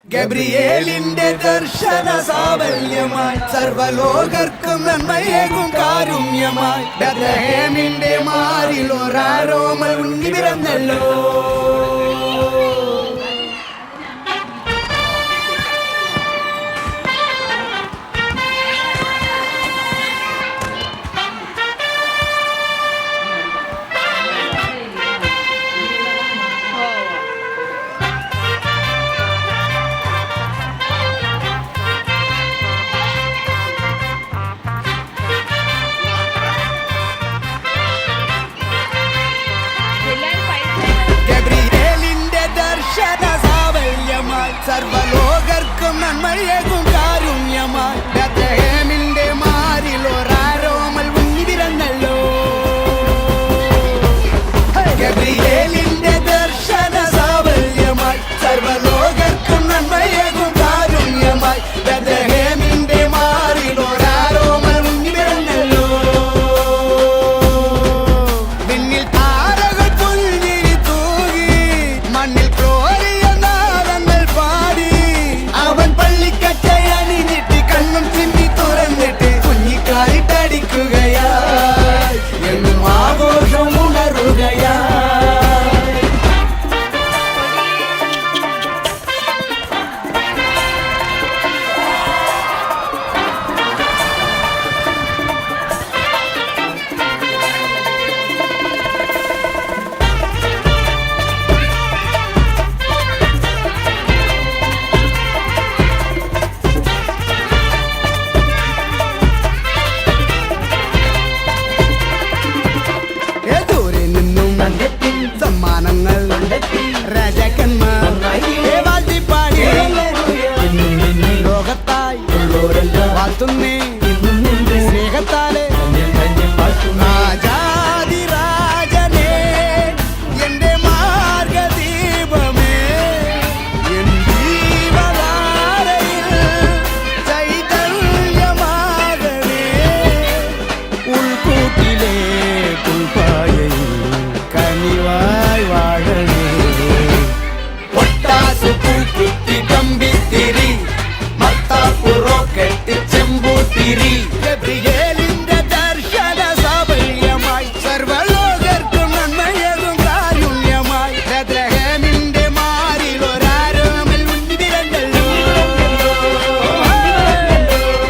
ഗബ്രിയേലിന്റെ ദർശന സാവല്യമായി സർവലോകർക്കും നന്മയേകും കാരുണ്യമായി ബെത്ലഹേമിന്റെ മാറിൽ ഒരാരോമൽ ഉണ്ണി പിറന്നല്ലോ. സർവലോകർക്കും നന്മയേകും കാരുണ്യമായി ബെത്ലഹേമിന്റെ മാറിൽ ഒരാരോമൽ ഉണ്ണി പിറന്നല്ലോ. ഗബ്രിയേലിന്റെ ദർശന സാവല്യമായി സർവലോകർക്കും നന്മയേകും കാരുണ്യമായി ബെത്ലഹേമിന്റെ മാറിൽ ഒരാരോമൽ ഉണ്ണി പിറന്നല്ലോ. വിണ്ണിൽ താരകൾ പുൽഞ്ഞിരി തൂകി മണ്ണിൽ സ്നേഹത്താലെ രാജാതിരാജനേ എന്റെ മാർഗദീപമേ എൻ ജീവധാരയിൽ ചൈതന്യമാകണേ. ഉൾക്കൂട്ടിലെ പുൽപ്പായയിൽ കനിവായി വാഴണേ. ഒട്ടാസു പൂക്കുത്തി കമ്പിത്തിരി മത്താപ്പു റോക്കറ്റ് ചെമ്പൂത്തിരി ഗബ്രിയേലിന്റെ ദർശന സാവല്യമായി സർവലോകർക്കും നന്മയേകും കാരുണ്യമായി ബെത്ലഹേമിന്റെ മാറിൽ ഒരാരോമൽ ഉണ്ണി പിറന്നല്ലോ.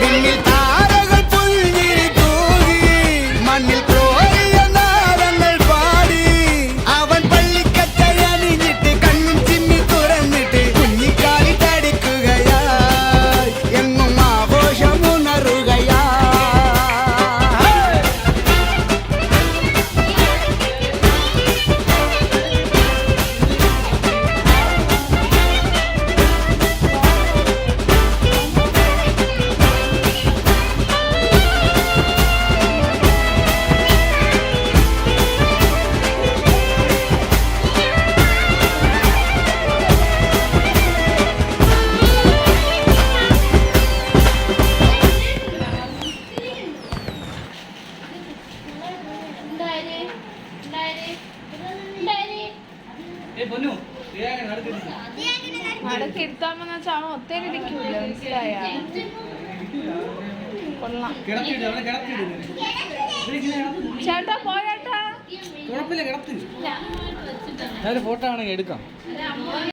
പിന്നിൽ താരകൾ പുൽഞ്ഞിരി തൂകി മണ്ണിൽ ക്രോറിയ നാദങ്ങൾ പാടി അവൻ പള്ളിക്കച്ചയണിഞ്ഞിട്ട് കണ്ണും ചിമ്മി തുറന്നിട്ട് കുഞ്ഞിക്കാലിട്ടടിക്കുകയാ. നടക്കിരുത്താമെന്ന് വെച്ചാൽ അവൻ ഒത്തേരി ഇരിക്കൂല. മനസ്സിലായ കൊള്ളാം. ചേട്ടാ പോയേട്ടാ ഫോട്ടോ ആണെങ്കിൽ എടുക്കാം.